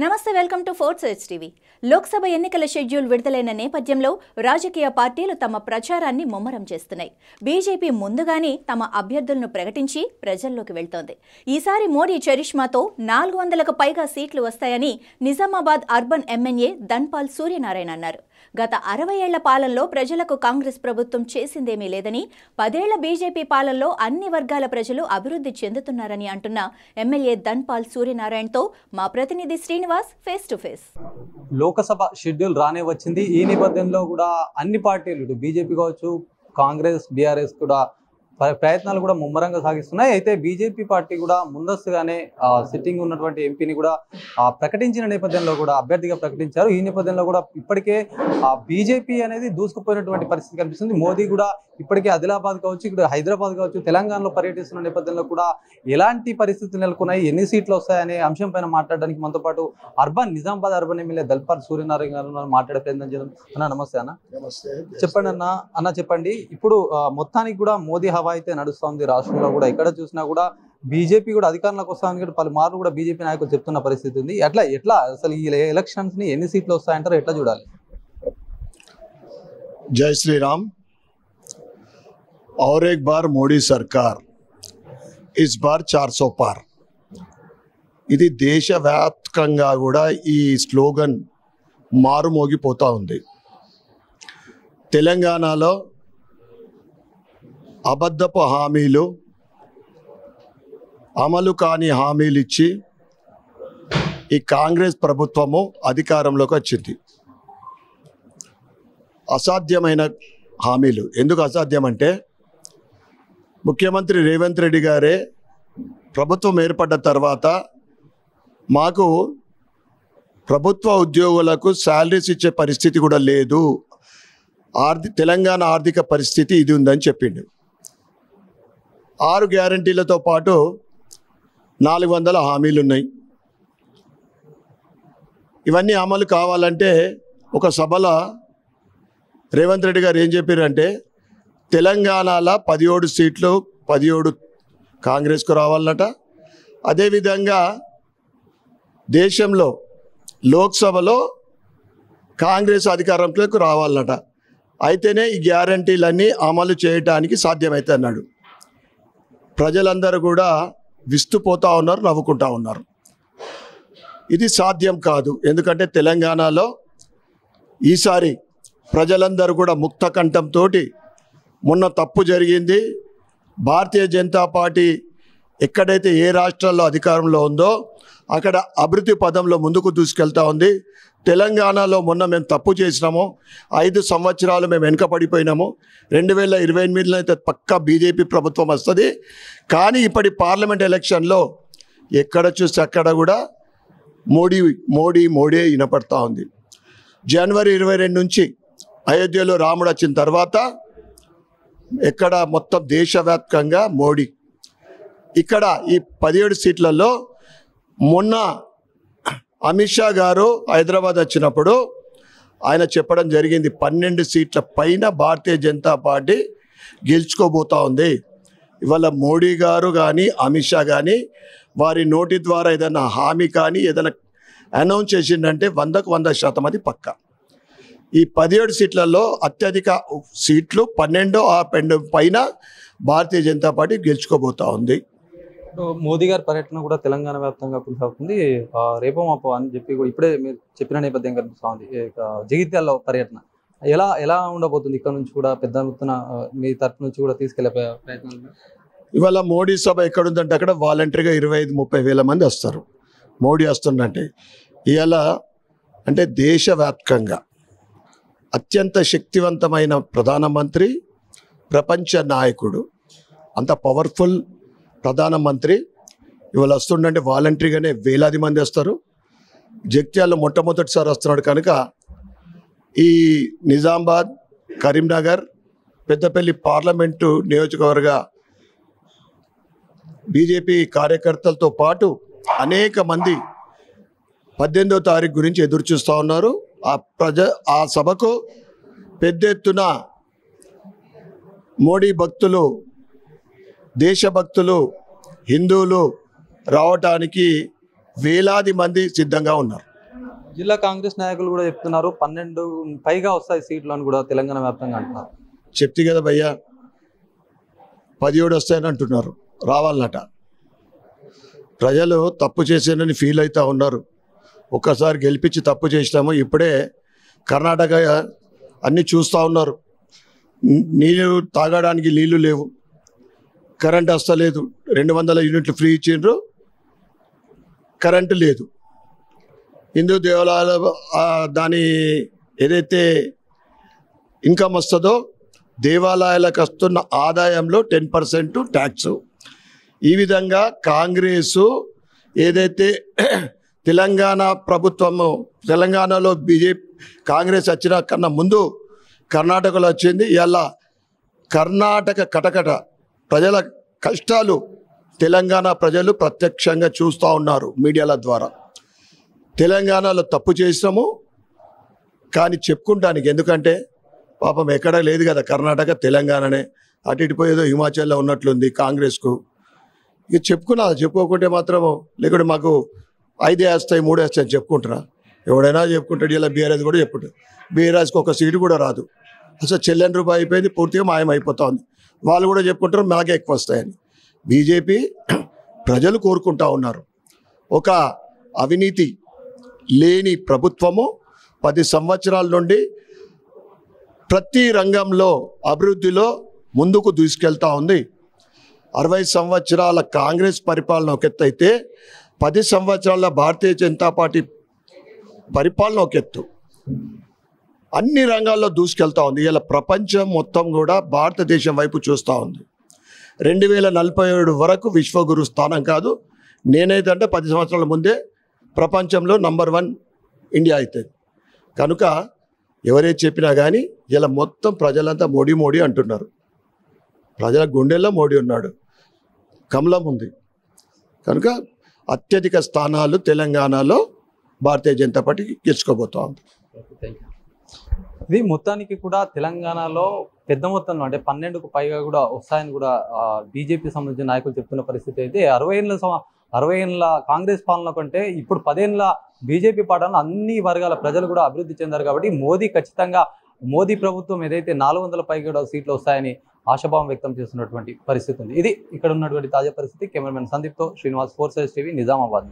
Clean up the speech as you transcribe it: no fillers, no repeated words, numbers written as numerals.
నమస్తే, welcome to fourth search TV. Lok Sabha ఎన్నికల schedule విడుదలైన నేపథ్యంలో రాజకీయ పార్టీలు తమ ప్రచారాన్ని ముమ్మరం చేస్తున్నాయి. బీజేపీ ముందుగానే తమ అభ్యర్థులను ప్రకటించి ప్రజల్లోకి వెళ్తోంది. ఈసారి మోడీ చరిష్మాతో 400కు పైగా సీట్లు వస్తాయని నిజామాబాద్ అర్బన్ ఎమ్మెల్యే ధన్పాల్ సూర్యనారాయణ అన్నారు. గత 60 ఏళ్ల పాలనలో ప్రజలకు కాంగ్రెస్ ప్రభుత్వం చేసిందేమీ లేదని, 10 ఏళ్ల బీజేపీ పాలనలో అన్ని వర్గాల ప్రజలు అభివృద్ధి చెందుతున్నారని అంటున్న ఎమ్మెల్యే ధన్పాల్ సూర్యనారాయణతో మా ప్రతినిధి Srinivas face to face. Lok Sabha schedule రానే వచ్చింది. ఈ నేపథ్యంలో కూడా అన్ని పార్టీలు బీజేపీ కావచ్చు, కాంగ్రెస్, బీఆర్ఎస్ కూడా ప్రయత్నాలు కూడా ముమ్మరంగా సాగిస్తున్నాయి. అయితే బీజేపీ పార్టీ కూడా ముందస్తుగానే సిట్టింగ్ ఉన్నటువంటి ఎంపీని కూడా ప్రకటించిన నేపథ్యంలో కూడా అభ్యర్థిగా ప్రకటించారు. ఈ నేపథ్యంలో కూడా ఇప్పటికే బీజేపీ అనేది దూసుకుపోయినటువంటి పరిస్థితి కనిపిస్తుంది. మోదీ కూడా ఇప్పటికే ఆదిలాబాద్ కావచ్చు, ఇక్కడ హైదరాబాద్ కావచ్చు, తెలంగాణలో పర్యటిస్తున్న నేపథ్యంలో కూడా ఎలాంటి పరిస్థితులు నెలకొన్నాయి, ఎన్ని సీట్లు వస్తాయనే అంశం పైన మాట్లాడడానికి మనతో పాటు నిజామాబాద్ అర్బన్ ఎమ్మెల్యే ధన్పాల్ సూర్యనారాయణ గారు మాట్లాడే ప్రయత్నం చేద్దాం. అన్న నమస్తే. అన్న చెప్పండి. అన్న చెప్పండి, ఇప్పుడు మొత్తానికి కూడా మోదీ హవా అయితే నడుస్తుంది రాష్ట్రంలో కూడా. ఎక్కడ చూసినా కూడా బీజేపీ కూడా అధికారంలోకి వస్తామని పలుమార్లు కూడా బీజేపీ నాయకులు చెప్తున్న పరిస్థితి ఉంది. ఎట్లా అసలు ఈ ఎలక్షన్స్ ని ఎన్ని సీట్లు వస్తాయంటారు, ఎట్లా చూడాలి? जय श्री राम। और एक बार मोदी सरकार, इस बार 400 पार। ఇది దేశవ్యాప్తంగా కూడా ఈ స్లోగన్ మారుమోగిపోతూ ఉంది. తెలంగాణలో అబద్ధపు హామీలు, అమలు కాని హామీలు ఇచ్చి ఈ కాంగ్రెస్ ప్రభుత్వము అధికారంలోకి వచ్చింది. అసాధ్యమైన హామీలు. ఎందుకు అసాధ్యం అంటే, ముఖ్యమంత్రి రేవంత్ రెడ్డి గారే ప్రభుత్వం ఏర్పడ్డ తర్వాత మాకు ప్రభుత్వ ఉద్యోగులకు శాలరీస్ ఇచ్చే పరిస్థితి కూడా లేదు, తెలంగాణ ఆర్థిక పరిస్థితి ఇది ఉందని చెప్పిండు. 6 గ్యారంటీలతో పాటు 400 హామీలు ఉన్నాయి. ఇవన్నీ అమలు కావాలంటే ఒక సభలో రేవంత్ రెడ్డి గారు ఏం చెప్పారంటే, తెలంగాణలో 17 సీట్లు 17 కాంగ్రెస్కు రావాలన్నట. అదేవిధంగా దేశంలో లోక్సభలో కాంగ్రెస్ అధికారంలోకి రావాలన్నట. అయితేనే ఈ గ్యారంటీలన్నీ అమలు చేయడానికి సాధ్యమైతే అన్నాడు. ప్రజలందరూ కూడా విస్తుపోతూ ఉన్నారు, నవ్వుకుంటూ ఉన్నారు. ఇది సాధ్యం కాదు. ఎందుకంటే తెలంగాణలో ఈసారి ప్రజలందరూ కూడా ముక్త కంఠంతో, మొన్న తప్పు జరిగింది, భారతీయ జనతా పార్టీ ఎక్కడైతే ఏ రాష్ట్రాల్లో అధికారంలో ఉందో అక్కడ అభివృద్ధి పదంలో ముందుకు దూసుకెళ్తా ఉంది. తెలంగాణలో మొన్న మేము తప్పు చేసినాము, 5 సంవత్సరాలు మేము వెనుకపడిపోయినాము. 2028లో అయితే పక్కా బీజేపీ ప్రభుత్వం వస్తుంది. కానీ ఇప్పటి పార్లమెంట్ ఎలక్షన్లో ఎక్కడ చూస్తే అక్కడ కూడా మోడీ మోడీ మోడీ వినపడతా ఉంది. జనవరి 22 నుంచి అయోధ్యలో రాముడు వచ్చిన తర్వాత ఎక్కడ మొత్తం దేశవ్యాప్తంగా మోడీ. ఇక్కడ ఈ 17 సీట్లలో మొన్న అమిత్ షా గారు హైదరాబాద్ వచ్చినప్పుడు ఆయన చెప్పడం జరిగింది, 12 సీట్ల పైన భారతీయ జనతా పార్టీ గెలుచుకోబోతూ ఉంది. ఇవాళ మోడీ గారు కానీ అమిత్ షా కానీ వారి నోటి ద్వారా ఏదైనా హామీ కానీ ఏదైనా అనౌన్స్ చేసిందంటే 100కు 100% అది పక్క. ఈ 17 సీట్లలో అత్యధిక సీట్లు 12 పైన భారతీయ జనతా పార్టీ గెలుచుకోబోతూ ఉంది. మోదీ గారి పర్యటన కూడా తెలంగాణ వ్యాప్తంగా కొనసాగుతుంది. రేపో మాపో అని చెప్పి కూడా ఇప్పుడే మీరు చెప్పిన నేపథ్యం కనిపిస్తూ ఉంది. జగిత్యాలలో పర్యటన ఎలా ఉండబోతుంది? ఇక్కడ నుంచి కూడా పెద్ద ఎత్తున మీ తరఫు నుంచి కూడా తీసుకెళ్లే ప్రయత్నం. ఇవాళ మోడీ సభ ఎక్కడుందంటే అక్కడ వాలంటరీగా 25-30 వేల మంది వస్తారు. మోడీ వస్తుందంటే ఇవాళ అంటే దేశవ్యాప్తంగా అత్యంత శక్తివంతమైన ప్రధానమంత్రి, ప్రపంచ నాయకుడు, అంత పవర్ఫుల్ ప్రధానమంత్రి ఇవాళ వస్తుండంటే వాలంటరీగానే వేలాది మంది వస్తారు. జగిత్యాలలో మొట్టమొదటిసారి వస్తున్నాడు కనుక ఈ నిజామాబాద్, కరీంనగర్, పెద్దపల్లి పార్లమెంటు నియోజకవర్గ బీజేపీ కార్యకర్తలతో పాటు అనేక మంది 18వ తారీఖు గురించి ఎదురు చూస్తూ ఉన్నారు. ఆ సభకు పెద్ద ఎత్తున మోడీ భక్తులు, దేశభక్తులు, హిందువులు రావటానికి వేలాది మంది సిద్ధంగా ఉన్నారు. జిల్లా కాంగ్రెస్ నాయకులు కూడా చెప్తున్నారు 12 పైగా వస్తాయి సీట్లు అని కూడా తెలంగాణ వ్యాప్తంగా అంటున్నారు. చెప్తే కదా భయ్యా 17 వస్తాయని అంటున్నారు, రావాలన్నట. ప్రజలు తప్పు చేసానని ఫీల్ అవుతూ ఉన్నారు. ఒక్కసారి గెలిపించి తప్పు చేసినాము. ఇప్పుడే కర్ణాటక అన్నీ చూస్తూ ఉన్నారు. నీళ్ళు తాగడానికి నీళ్లు లేవు, కరెంట్ వస్తలేదు, 200 యూనిట్లు ఫ్రీ ఇచ్చిండ్రు, కరెంటు లేదు. హిందూ దేవాలయాల దాని ఏదైతే ఇన్కమ్ వస్తుందో దేవాలయాలకు వస్తున్న ఆదాయంలో 10% ట్యాక్స్. ఈ విధంగా కాంగ్రెసు ఏదైతే తెలంగాణ ప్రభుత్వము, తెలంగాణలో బీజేపీ కాంగ్రెస్ వచ్చిన కన్నా ముందు కర్ణాటకలో వచ్చింది. ఇలా కర్ణాటక కటకట ప్రజల కష్టాలు తెలంగాణ ప్రజలు ప్రత్యక్షంగా చూస్తూ ఉన్నారు మీడియాల ద్వారా. తెలంగాణలో తప్పు చేసినాము కానీ చెప్పుకుంటానికి, ఎందుకంటే పాపం ఎక్కడా లేదు కదా, కర్ణాటక తెలంగాణనే. అటు ఇటుపోయేదో హిమాచల్లో ఉన్నట్లుంది కాంగ్రెస్కు. ఇక చెప్పుకోకుంటే మాత్రము, లేకుంటే మాకు 5 వేస్తాయి 3 వేస్తాయి అని చెప్పుకుంటారా? ఎవడైనా చెప్పుకుంటాడు. ఇలా బీఆర్ఎస్ కూడా చెప్పుకుంటాడు. బీఆర్ఎస్కి ఒక సీటు కూడా రాదు. అసలు చెల్లెని రూపాయి అయిపోయింది, పూర్తిగా మాయమైపోతా ఉంది. వాళ్ళు కూడా చెప్పుకుంటారు మాకే ఎక్కువ వస్తాయని. బీజేపీ ప్రజలు కోరుకుంటా ఉన్నారు. ఒక అవినీతి లేని ప్రభుత్వము 10 సంవత్సరాల నుండి ప్రతి రంగంలో అభివృద్ధిలో ముందుకు దూసుకెళ్తా ఉంది. 60 సంవత్సరాల కాంగ్రెస్ పరిపాలన ఒక ఎత్తు అయితే 10 సంవత్సరాల భారతీయ జనతా పార్టీ పరిపాలన ఒక ఎత్తు. అన్ని రంగాల్లో దూసుకెళ్తా ఉంది. ఇలా ప్రపంచం మొత్తం కూడా భారతదేశం వైపు చూస్తూ ఉంది. 2047 వరకు విశ్వగురు స్థానం కాదు, నేనైతే 10 సంవత్సరాల ముందే ప్రపంచంలో నంబర్ 1 ఇండియా అవుతుంది. కనుక ఎవరైతే చెప్పినా కానీ ఇలా మొత్తం ప్రజలంతా మోడీ మోడీ అంటున్నారు. ప్రజల గుండెల్లో మోడీ ఉన్నాడు, కమలం ఉంది. కనుక అత్యధిక స్థానాలు తెలంగాణలో భారతీయ జనతా పార్టీ గెలుచుకోబోతా ఉంది. ఇది మొత్తానికి కూడా తెలంగాణలో పెద్ద మొత్తంలో అంటే 12కు పైగా కూడా వస్తాయని కూడా బీజేపీ సంబంధించిన నాయకులు చెప్తున్న పరిస్థితి అయితే 60 ఏళ్ళ కాంగ్రెస్ పాలన కంటే ఇప్పుడు 10 ఏళ్ళ బీజేపీ పాలన అన్ని వర్గాల ప్రజలు కూడా అభివృద్ధి చెందారు. కాబట్టి మోదీ ప్రభుత్వం ఏదైతే 400 పైగా సీట్లు వస్తాయని ఆశాభావం వ్యక్తం చేస్తున్నటువంటి పరిస్థితి ఉంది. ఇది ఇక్కడ ఉన్నటువంటి తాజా పరిస్థితి. కెమెరామెన్ సందీప్తో శ్రీనివాస్, 4 Sides TV, నిజామాబాద్.